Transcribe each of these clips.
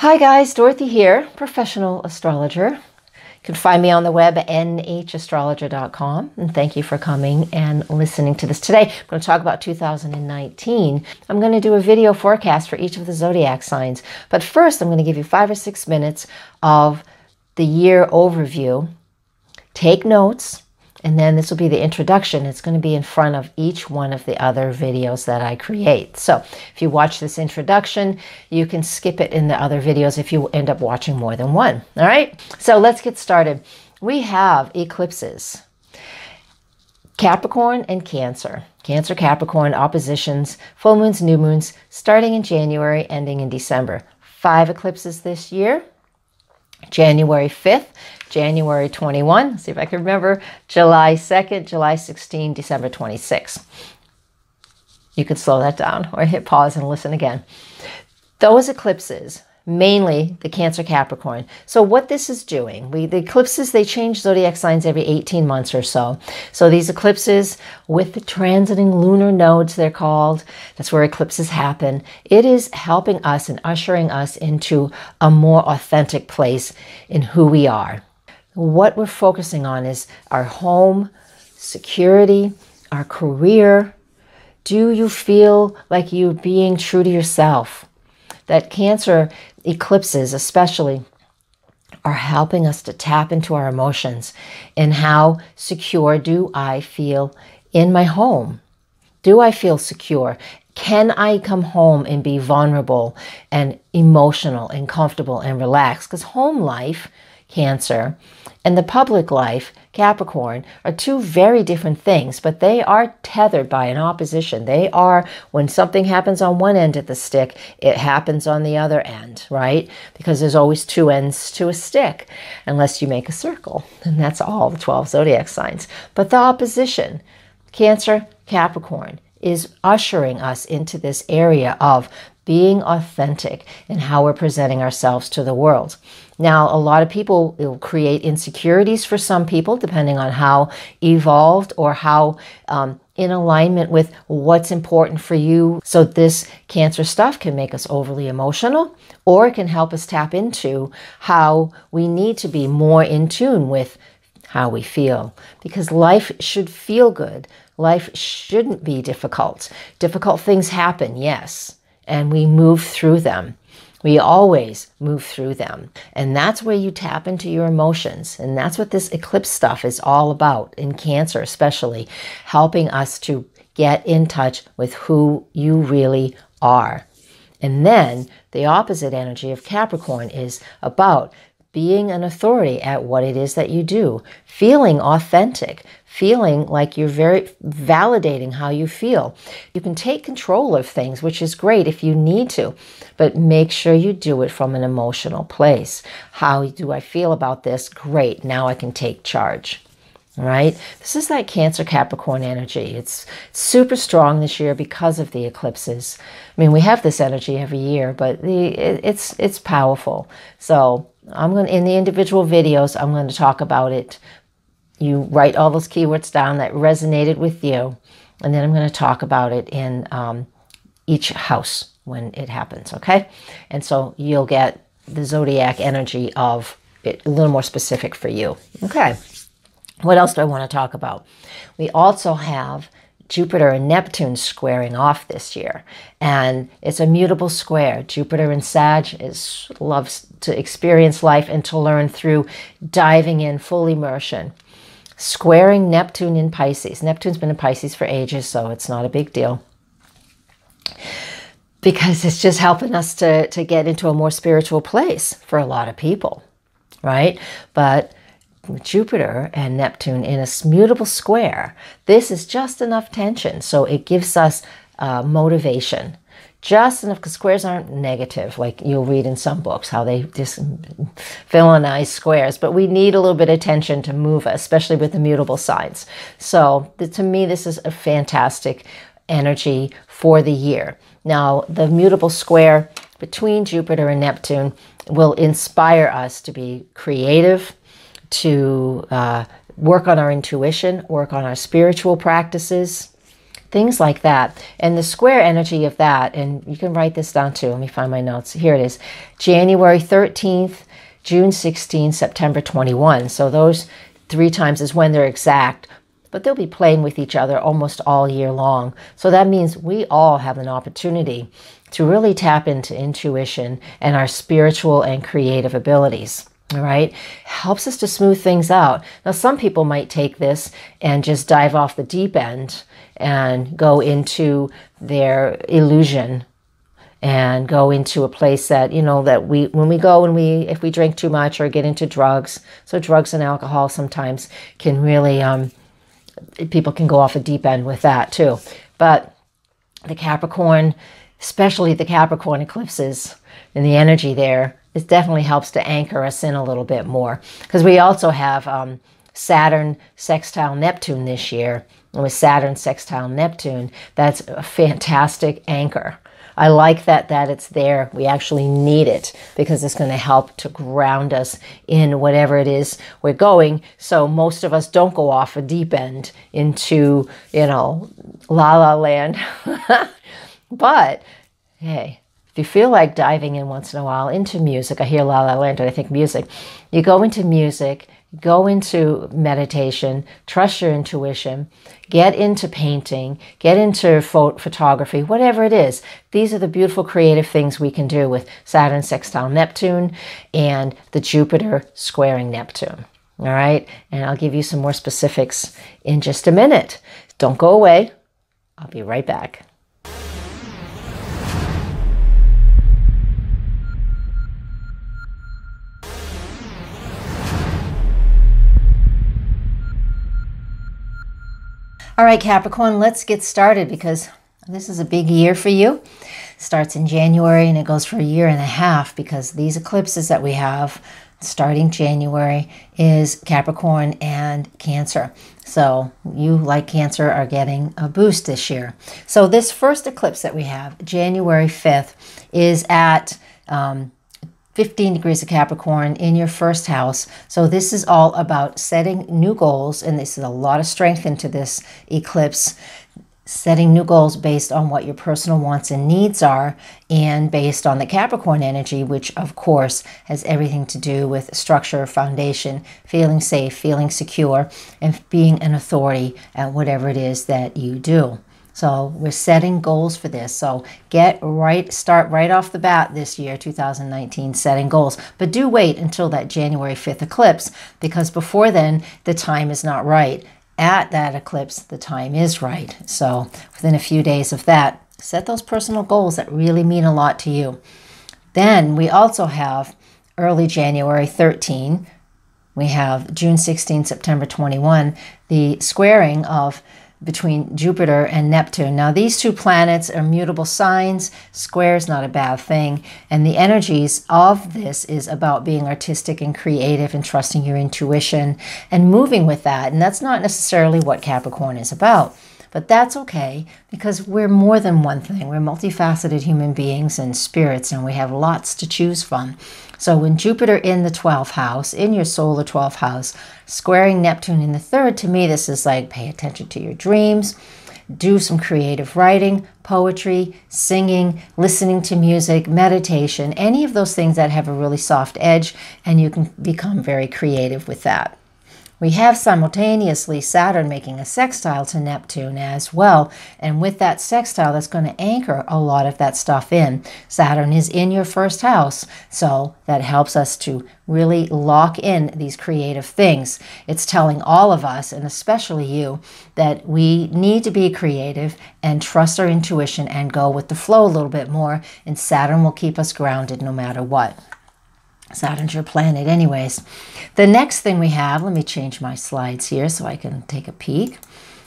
Hi guys, Dorothy here, professional astrologer. You can find me on the web at nhastrologer.com. And thank you for coming and listening to this today. I'm going to talk about 2019. I'm going to do a video forecast for each of the zodiac signs. But first, I'm going to give you 5 or 6 minutes of the year overview. Take notes. And then this will be the introduction. It's going to be in front of each one of the other videos that I create. So if you watch this introduction, you can skip it in the other videos if you end up watching more than one. All right. So let's get started. We have eclipses. Capricorn and Cancer. Cancer, Capricorn, oppositions, full moons, new moons, starting in January, ending in December. 5 eclipses this year. January 5th, January 21, see if I can remember, July 2nd, July 16, December 26. You could slow that down or hit pause and listen again. Those eclipses, mainly the Cancer Capricorn. So what this is doing, the eclipses, they change zodiac signs every 18 months or so. So these eclipses with the transiting lunar nodes, they're called, that's where eclipses happen. It is helping us and ushering us into a more authentic place in who we are. What we're focusing on is our home, security, our career. Do you feel like you're being true to yourself? That Cancer eclipses especially are helping us to tap into our emotions and how secure do I feel in my home? Do I feel secure? Can I come home and be vulnerable and emotional and comfortable and relaxed? Because home life, Cancer, and the public life, Capricorn, are two very different things, but they are tethered by an opposition. They are, when something happens on one end of the stick, it happens on the other end, right? Because there's always 2 ends to a stick, unless you make a circle, and that's all the 12 zodiac signs. But the opposition, Cancer, Capricorn, is ushering us into this area of being authentic in how we're presenting ourselves to the world. Now, a lot of people, it will create insecurities for some people, depending on how evolved or how in alignment with what's important for you. So this Cancer stuff can make us overly emotional, or it can help us tap into how we need to be more in tune with how we feel. Because life should feel good. Life shouldn't be difficult. Difficult things happen, yes, and we move through them. We always move through them. And that's where you tap into your emotions. And that's what this eclipse stuff is all about, in Cancer especially, helping us to get in touch with who you really are. And then the opposite energy of Capricorn is about being an authority at what it is that you do, feeling authentic, feeling like you're very validating how you feel. You can take control of things, which is great if you need to, but make sure you do it from an emotional place. How do I feel about this? Great, now I can take charge. All right, this is that Cancer Capricorn energy. It's super strong this year because of the eclipses. I mean, we have this energy every year, but it's powerful. So I'm going to, in the individual videos, I'm going to talk about it. You write all those keywords down that resonated with you, and then I'm going to talk about it in each house when it happens, okay? And so you'll get the zodiac energy of it a little more specific for you, okay? What else do I want to talk about? We also have Jupiter and Neptune squaring off this year, and it's a mutable square. Jupiter in Sag loves to experience life and to learn through diving in, full immersion. Squaring Neptune in Pisces. Neptune's been in Pisces for ages, so it's not a big deal, because it's just helping us to get into a more spiritual place for a lot of people, right? But Jupiter and Neptune in a mutable square, this is just enough tension, so it gives us motivation. Just enough, because squares aren't negative, like you'll read in some books, how they just villainize squares. But we need a little bit of tension to move us, especially with the mutable signs. So to me, this is a fantastic energy for the year. Now, the mutable square between Jupiter and Neptune will inspire us to be creative, to work on our intuition, work on our spiritual practices, things like that. And the square energy of that, and you can write this down too. Let me find my notes. Here it is. January 13th, June 16th, September 21. So those 3 times is when they're exact, but they'll be playing with each other almost all year long. So that means we all have an opportunity to really tap into intuition and our spiritual and creative abilities. All right. Helps us to smooth things out. Now, some people might take this and just dive off the deep end and go into their illusion and go into a place that, you know, that if we drink too much or get into drugs. So drugs and alcohol sometimes can really, people can go off a deep end with that too. But the Capricorn, especially the Capricorn eclipses and the energy there, it definitely helps to anchor us in a little bit more, because we also have Saturn sextile Neptune this year. And with Saturn sextile Neptune, that's a fantastic anchor. I like that it's there. We actually need it because it's going to help to ground us in whatever it is we're going. So most of us don't go off a deep end into, you know, la la land. But hey, if you feel like diving in once in a while into music, I hear La La Land and I think music. You go into music, go into meditation, trust your intuition, get into painting, get into photography, whatever it is. These are the beautiful creative things we can do with Saturn sextile Neptune and the Jupiter squaring Neptune. All right, and I'll give you some more specifics in just a minute. Don't go away. I'll be right back. All right, Capricorn, let's get started because this is a big year for you. It starts in January and it goes for a year and a half, because these eclipses that we have starting January is Capricorn and Cancer. So you, like Cancer, are getting a boost this year. So this first eclipse that we have, January 5th, is at 15 degrees of Capricorn in your first house. So this is all about setting new goals, and this is a lot of strength into this eclipse, setting new goals based on what your personal wants and needs are, and based on the Capricorn energy, which of course has everything to do with structure, foundation, feeling safe, feeling secure, and being an authority at whatever it is that you do. So we're setting goals for this. So start right off the bat this year, 2019, setting goals. But do wait until that January 5th eclipse, because before then, the time is not right. At that eclipse, the time is right. So within a few days of that, set those personal goals that really mean a lot to you. Then we also have early January 13. We have June 16, September 21, the squaring between Jupiter and Neptune. Now, these two planets are mutable signs. Square is not a bad thing. And the energies of this is about being artistic and creative and trusting your intuition and moving with that. And that's not necessarily what Capricorn is about. But that's okay, because we're more than one thing. We're multifaceted human beings and spirits, and we have lots to choose from. So when Jupiter in the 12th house, in your solar 12th house, squaring Neptune in the 3rd, to me, this is like pay attention to your dreams, do some creative writing, poetry, singing, listening to music, meditation, any of those things that have a really soft edge, and you can become very creative with that. We have simultaneously Saturn making a sextile to Neptune as well. And with that sextile, that's going to anchor a lot of that stuff in. Saturn is in your first house, so that helps us to really lock in these creative things. It's telling all of us, and especially you, that we need to be creative and trust our intuition and go with the flow a little bit more, and Saturn will keep us grounded no matter what. Saturn's your planet anyways. The next thing we have, let me change my slides here so I can take a peek.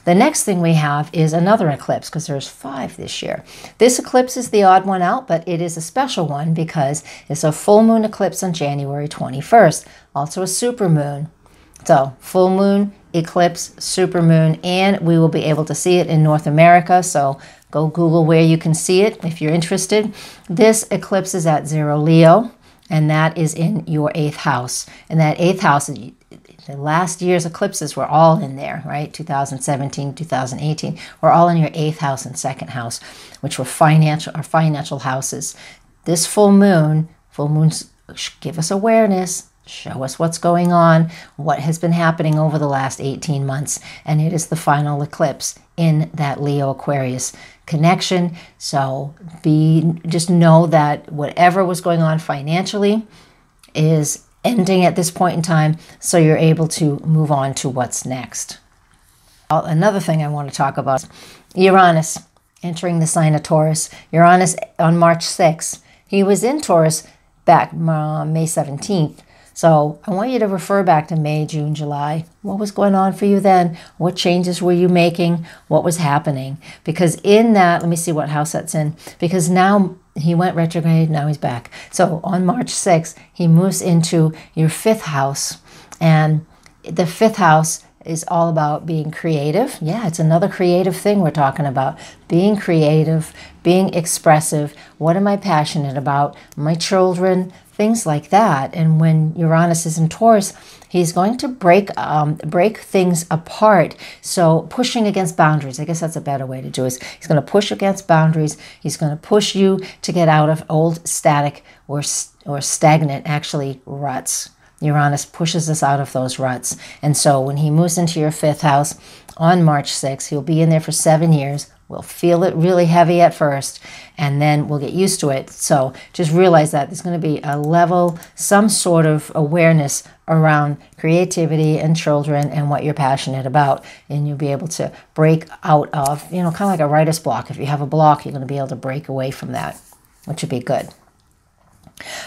The next thing we have is another eclipse, because there's 5 this year. This eclipse is the odd one out, but it is a special one because it's a full moon eclipse on January 21st, also a super moon. So full moon, eclipse, super moon, and we will be able to see it in North America. So go Google where you can see it if you're interested. This eclipse is at 0 Leo. And that is in your 8th house. And that 8th house, The last year's eclipses were all in there, right? 2017, 2018, were all in your 8th house and 2nd house, which were financial houses. This full moons give us awareness, show us what's going on, what has been happening over the last 18 months, and it is the final eclipse in that Leo Aquarius connection. So just know that whatever was going on financially is ending at this point in time, so you're able to move on to what's next. Another thing I want to talk about is Uranus entering the sign of Taurus. Uranus on March 6th. He was in Taurus back May 17th. So I want you to refer back to May, June, July. What was going on for you then? What changes were you making? What was happening? Because in that, let me see what house that's in. Because now he went retrograde, now he's back. So on March 6th, he moves into your 5th house. And the 5th house is all about being creative. Yeah, it's another creative thing we're talking about. Being creative, being expressive. What am I passionate about? My children, things like that. And when Uranus is in Taurus, he's going to break things apart. So pushing against boundaries, I guess that's a better way to do it. He's going to push against boundaries. He's going to push you to get out of old static or stagnant, actually, ruts. Uranus pushes us out of those ruts. And so when he moves into your 5th house on March 6th, he'll be in there for 7 years. We'll feel it really heavy at first, and then we'll get used to it. So just realize that there's going to be a level, some sort of awareness around creativity and children and what you're passionate about. And you'll be able to break out of, kind of like a writer's block. If you have a block, you're going to be able to break away from that, which would be good.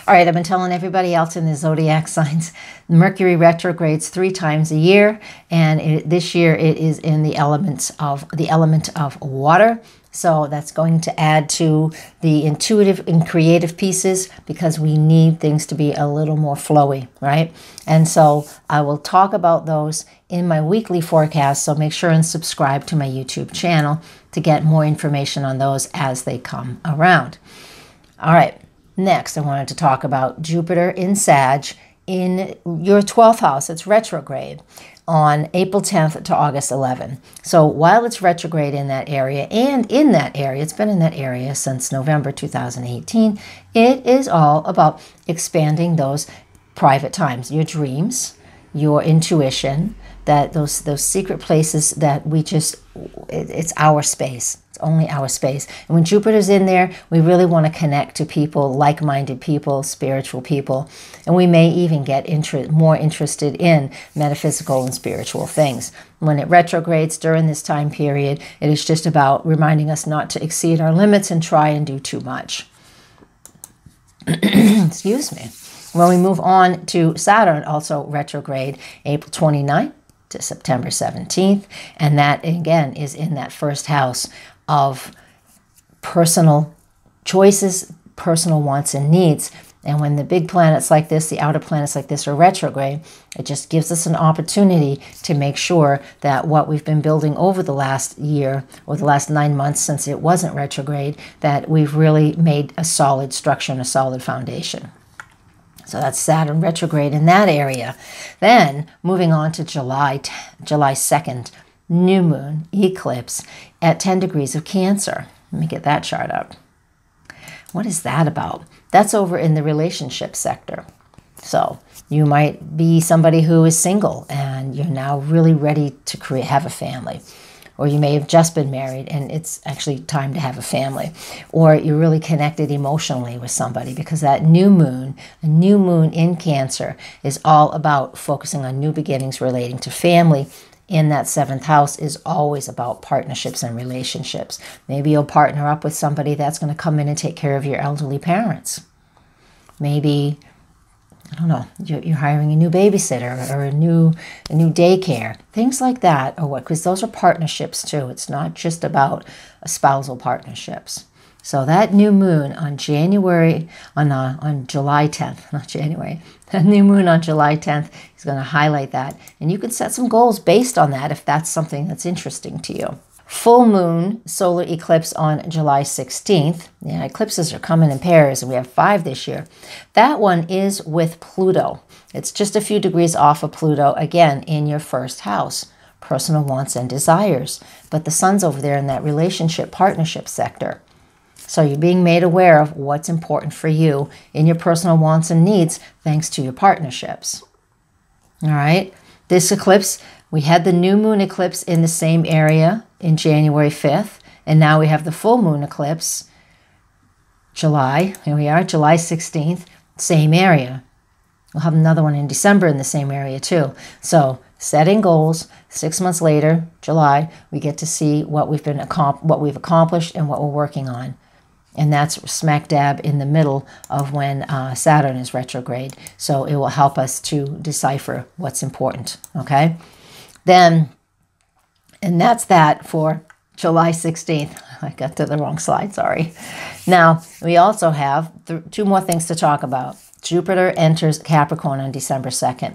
All right, I've been telling everybody else in the zodiac signs, Mercury retrogrades 3 times a year, and this year it is in the element of water. So that's going to add to the intuitive and creative pieces, because we need things to be a little more flowy, right? And so I will talk about those in my weekly forecast, so make sure and subscribe to my YouTube channel to get more information on those as they come around. All right. Next, I wanted to talk about Jupiter in Sag in your 12th house. It's retrograde on April 10th to August 11th. So while it's retrograde in that area, and in that area, it's been in that area since November 2018, it is all about expanding those private times, your dreams, your intuition, that those secret places that it's our space. It's only our space. And when Jupiter's in there, we really want to connect to people, like-minded people, spiritual people. And we may even get more interested in metaphysical and spiritual things. When it retrogrades during this time period, it is just about reminding us not to exceed our limits and try and do too much. Excuse me. When we move on to Saturn, also retrograde, April 29th to September 17th. And that, again, is in that 1st house of personal choices, personal wants and needs. And when the big planets like this, the outer planets like this are retrograde, it just gives us an opportunity to make sure that what we've been building over the last year or the last 9 months since it wasn't retrograde, that we've really made a solid structure and a solid foundation. So that's Saturn retrograde in that area. Then moving on to July 2nd, new moon, eclipse at 10 degrees of Cancer. Let me get that chart up. What is that about? That's over in the relationship sector. So you might be somebody who is single and you're now really ready to have a family. Or you may have just been married and it's actually time to have a family. Or you're really connected emotionally with somebody, because that new moon, a new moon in Cancer, is all about focusing on new beginnings relating to family. In that 7th house is always about partnerships and relationships. Maybe you'll partner up with somebody that's going to come in and take care of your elderly parents. Maybe, I don't know, you're hiring a new babysitter or a new daycare, things like that, or what? Because those are partnerships too. It's not just about spousal partnerships. So that new moon on July 10th, not January, that new moon on July 10th is going to highlight that. And you can set some goals based on that if that's something that's interesting to you. full moon solar eclipse on July 16th. Yeah, eclipses are coming in pairs, and we have 5 this year. That one is with Pluto. It's just a few degrees off of Pluto, again, in your first house, personal wants and desires. But the sun's over there in that relationship, partnership sector. So you're being made aware of what's important for you in your personal wants and needs thanks to your partnerships. All right. This eclipse, we had the new moon eclipse in the same area in January 5th. And now we have the full moon eclipse, July. Here we are, July 16th, same area. We'll have another one in December in the same area too. So setting goals, 6 months later, July, we get to see what we've accomplished and what we're working on. And that's smack dab in the middle of when Saturn is retrograde. So it will help us to decipher what's important, okay? Then, and that's that for July 16th. I got to the wrong slide, sorry. Now, we also have 2 more things to talk about. Jupiter enters Capricorn on December 2nd.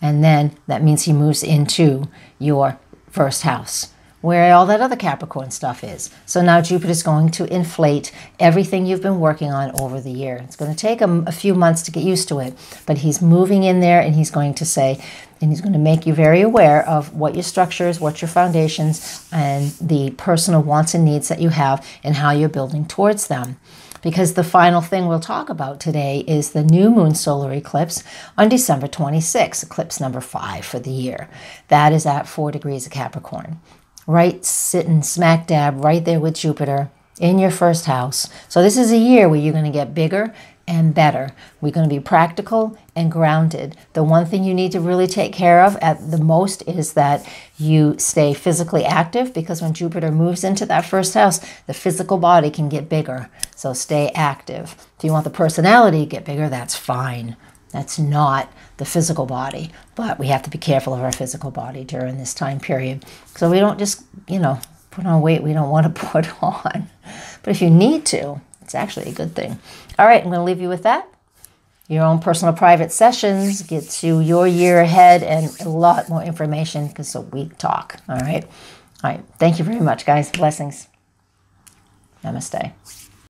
And then that means he moves into your first house, where all that other Capricorn stuff is. So now Jupiter's going to inflate everything you've been working on over the year. It's going to take a few months to get used to it, but he's moving in there, and he's going to say, and he's going to make you very aware of what your structure is, what your foundations, and the personal wants and needs that you have, and how you're building towards them. Because the final thing we'll talk about today is the new moon solar eclipse on December 26th, eclipse number 5 for the year. That is at 4 degrees of Capricorn. Right, sitting smack dab right there with Jupiter in your first house. So this is a year where you're going to get bigger and better. We're going to be practical and grounded. The one thing you need to really take care of at the most is that you stay physically active, because when Jupiter moves into that first house, the physical body can get bigger. So stay active. If you want the personality to get bigger, that's fine. That's not the physical body, but we have to be careful of our physical body during this time period. So we don't just, put on weight we don't want to put on. But if you need to, it's actually a good thing. All right, I'm going to leave you with that. Your own personal private sessions gets you your year ahead and a lot more information, because we talk. All right. Thank you very much, guys. Blessings. Namaste.